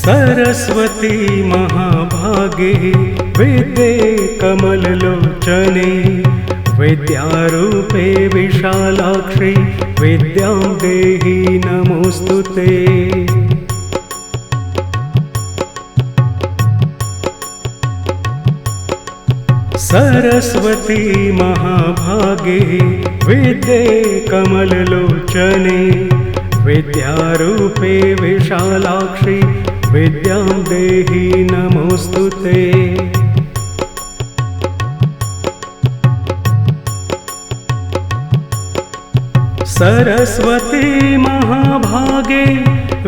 सरस्वती महाभागे विद्ये कमललोचने विद्यारूपे विशालाक्षि विद्यां देहि नमोस्तुते। सरस्वती महाभागे विद्ये कमललोचने विद्यारूपे विशालाक्षि विद्यां देहि नमोस्तुते। सरस्वती महाभागे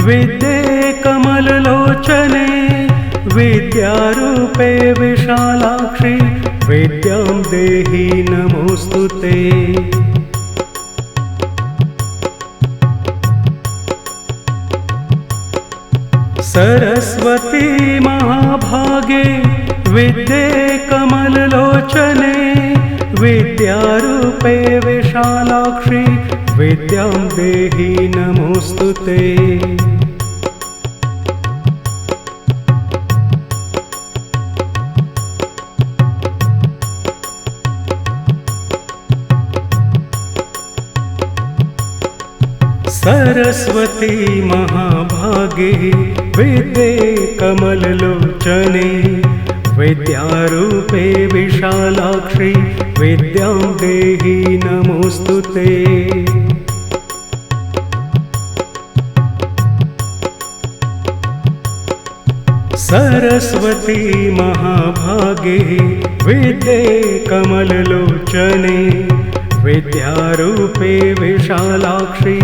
विद्ये कमललोचने विद्यारूपे विशालाक्षि विद्यां देहि नमोस्तुते। सरस्वती महाभागे विद्ये कमललोचने विद्यारूपे विशालाक्षि विद्यां देहि नमोस्तुते। सरस्वती महाभागे विद्ये कमललोचने विद्यारूपे विशालाक्षि विद्यां देहि नमोस्तुते। सरस्वती महाभागे विद्ये कमललोचने विद्यारूपे विशालाक्षि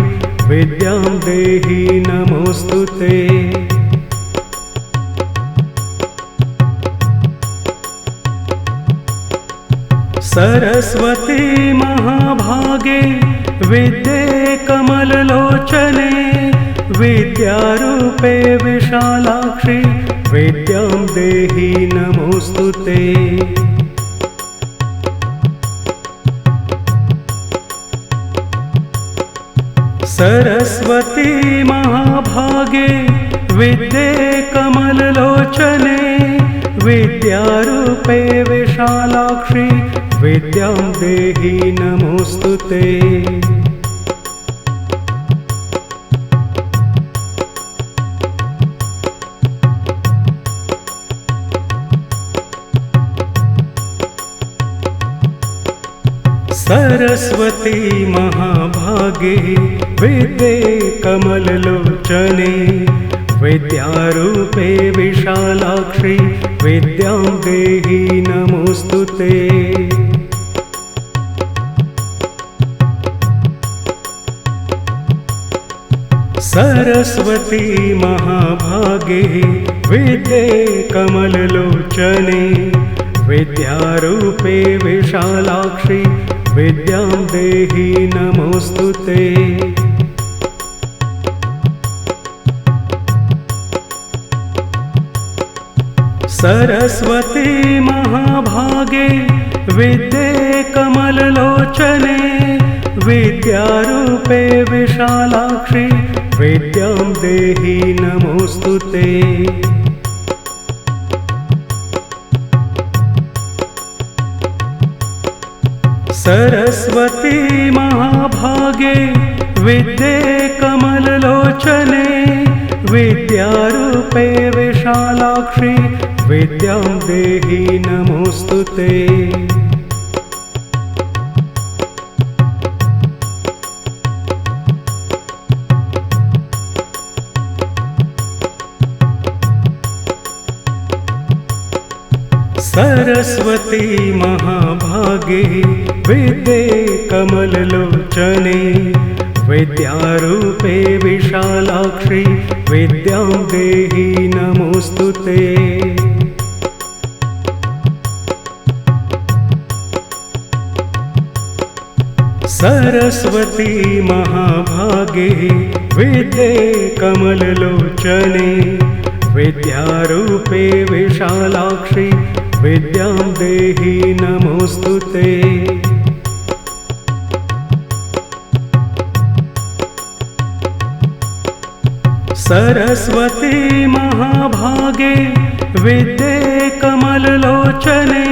विद्यां देहि नमोस्तुते। सरस्वती महाभागे विद्ये कमललोचने विद्यारूपे विशालाक्षि विद्यां देहि नमोस्तुते। सरस्वती महाभागे विद्ये कमललोचने विद्यारूपे विशालाक्षि विद्यां देहि नमोस्तुते। सरस्वती महाभागे विद्ये कमललोचने विद्यारूपे विशालाक्षि विद्यां देहि नमोस्तुते। सरस्वती महाभागे विद्ये कमललोचने विद्यारूपे विशालाक्षि विद्यां देहि नमोस्तुते। सरस्वती महाभागे विद्ये कमललोचने विद्यारूपे विशालाक्षि विद्यां देहि नमोस्तुते। सरस्वती महाभागे विद्ये कमललोचने विद्यारूपे विशालाक्षि विद्यां देहि नमोस्तुते। सरस्वती महाभागे विद्ये कमललोचने विद्यारूपे विशालाक्षि विद्यां देहि नमोस्तुते। सरस्वती महाभागे विद्ये कमललोचने विद्यारूपे विशालाक्षि विद्यां देहि नमोस्तुते। सरस्वती महाभागे विद्ये कमललोचने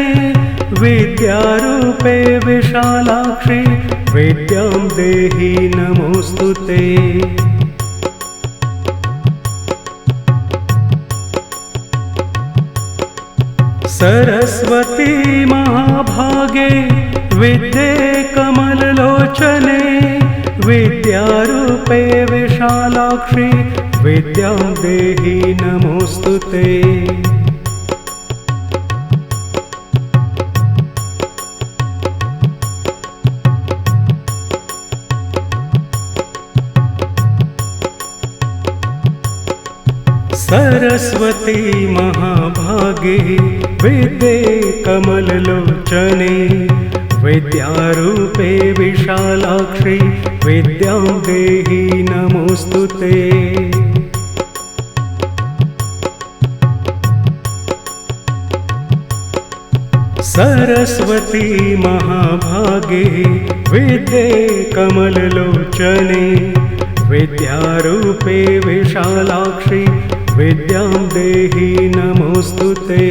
विद्यारूपे विशालाक्षि विद्यां देहि नमोऽस्तुते। सरस्वती महाभागे विद्ये कमललोचने विद्यारूपे विशालाक्षि विद्यां देहि नमोऽस्तुते। सरस्वती महाभागे विद्ये कमललोचने विद्यारूपे विशालाक्षि विद्यां देहि नमोऽस्तुते। सरस्वती महाभागे विद्ये कमललोचने विद्यारूपे विशालाक्षि विद्यां देहि नमोऽस्तुते।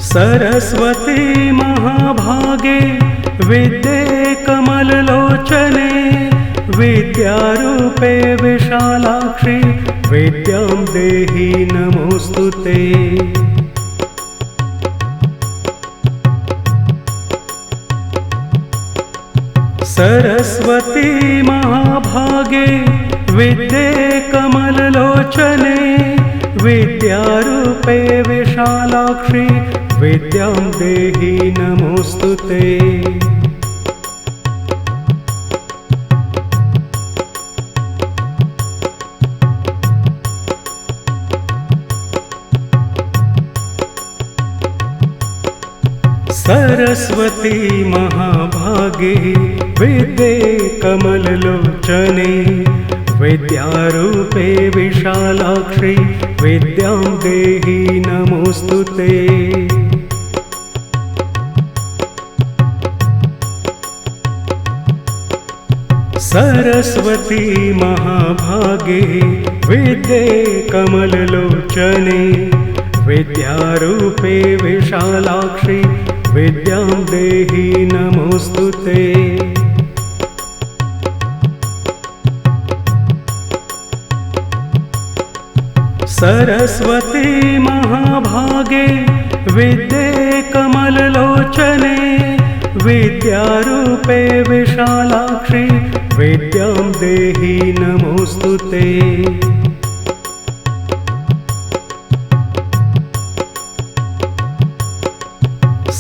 सरस्वती महाभागे विद्ये कमललोचने विद्यारूपे विशालाक्षि विद्यां देहि नमोऽस्तुते। सरस्वती महाभागे विद्ये कमललोचने विद्यारूपे विशालाक्षि विद्यां देहि नमोऽस्तुते। सरस्वती महाभागे विद्ये कमललोचने विद्यारूपे विशालाक्षि विद्यां देहि नमोऽस्तुते। सरस्वती महाभागे विद्ये कमललोचने विद्यारूपे विशालाक्षि विद्यां देहि नमोऽस्तुते। सरस्वती महाभागे विद्ये कमललोचने विद्यारूपे विशालाक्षि विद्यां देहि नमोऽस्तुते।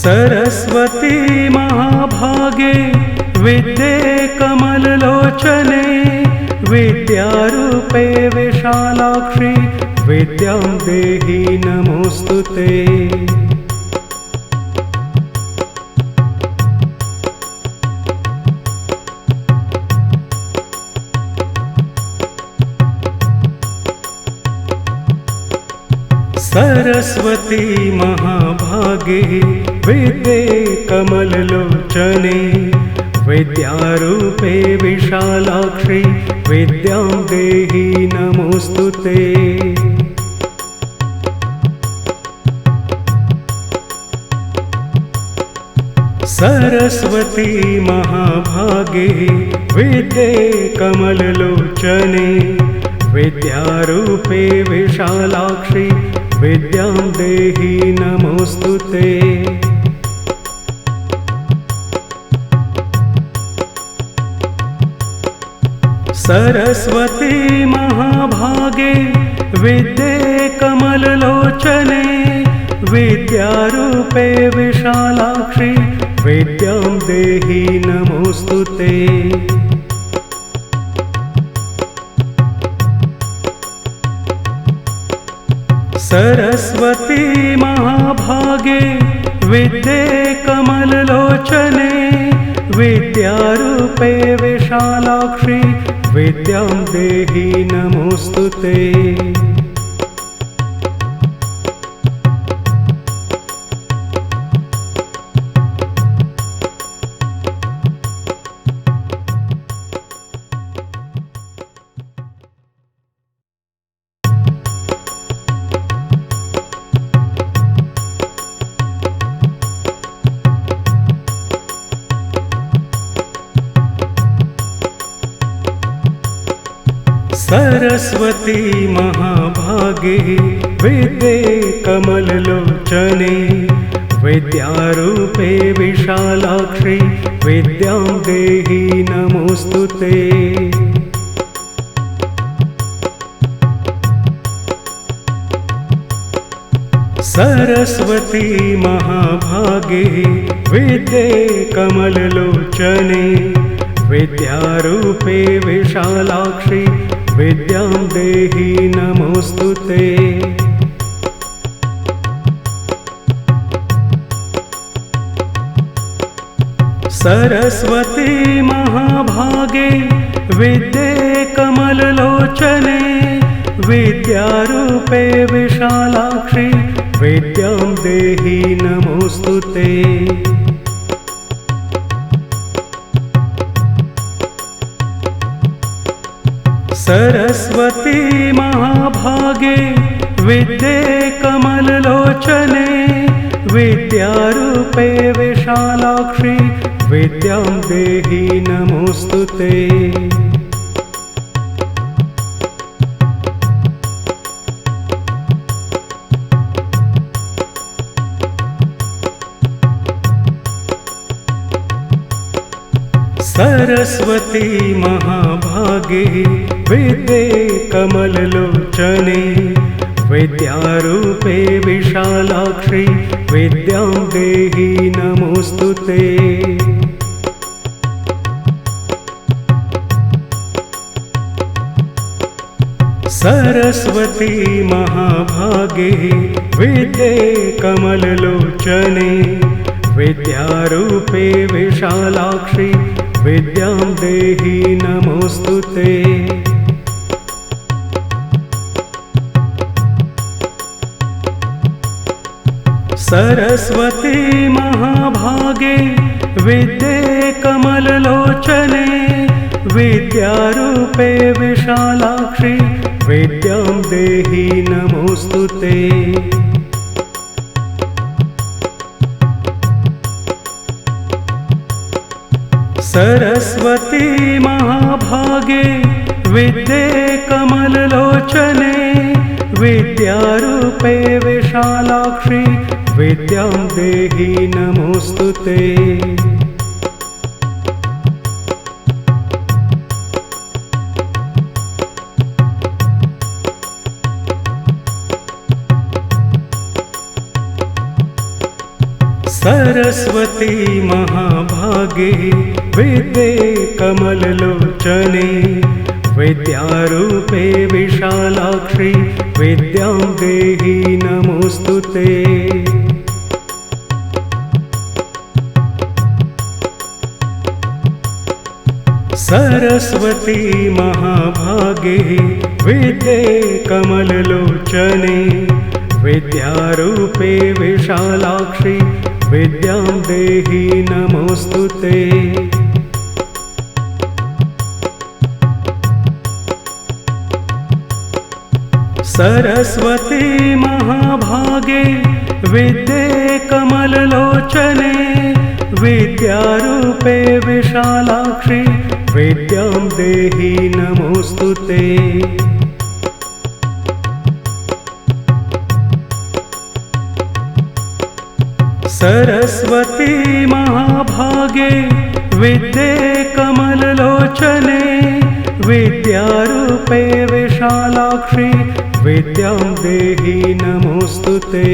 सरस्वती महाभागे विद्ये कमललोचने विद्यारूपे विशालाक्षि विद्यां देहि नमोऽस्तुते। सरस्वती महाभागे विद्ये कमललोचने विद्यारूपे विशालाक्षि विद्यां देहि नमोऽस्तुते। सरस्वती महाभागे विद्ये कमललोचने विद्यारूपे विशालाक्षि विद्यां देहि नमोऽस्तुते। सरस्वती महाभागे विद्ये कमललोचने विद्यारूपे विशालाक्षि विद्यां देहि नमोऽस्तुते। सरस्वती महाभागे विद्ये कमललोचने विद्यारूपे विशालाक्षि विद्यां देहि नमोऽस्तुते। सरस्वती महाभागे विद्ये कमललोचने विद्यारूपे विशालाक्षि विद्यां देहि नमोस्तुते। सरस्वती महाभागे विद्ये कमललोचने विद्यारूपे विशालाक्षि विद्यां देहि नमोस्तुते। सरस्वती महाभागे विद्ये कमललोचने विद्यारूपे विशालाक्षि विद्यां देहि नमोस्तुते। सरस्वती महाभागे विद्ये कमललोचने विद्यारूपे विशालाक्षि विद्यां देहि नमोस्तुते। सरस्वती महाभागे विद्ये कमललोचने विद्यारूपे विशालाक्षि विद्यां देहि नमोस्तुते। सरस्वती महाभागे विद्ये कमललोचने विद्यारूपे विशालाक्षि विद्यां देहि नमोस्तुते। सरस्वती महाभागे विद्ये कमललोचने विद्यारूपे विशालाक्षि विद्यां देहि नमोस्तुते। सरस्वती महाभागे विद्ये कमललोचने विद्यारूपे विशालाक्षि विद्यां देहि नमोस्तुते। सरस्वती महाभागे विद्ये कमललोचने विद्यारूपे विशालाक्षि विद्यां देहि नमोस्तुते। सरस्वती महाभागे विद्ये कमललोचने विद्यारूपे विशालाक्षि विद्यां देहि नमोस्तुते। सरस्वती महाभागे विद्ये कमललोचने विद्यारूपे विशालाक्षि विद्यां देहि नमोस्तुते। सरस्वती महाभागे विद्ये कमललोचने विद्यारूपे विशालाक्षि विद्यां देहि नमोस्तुते।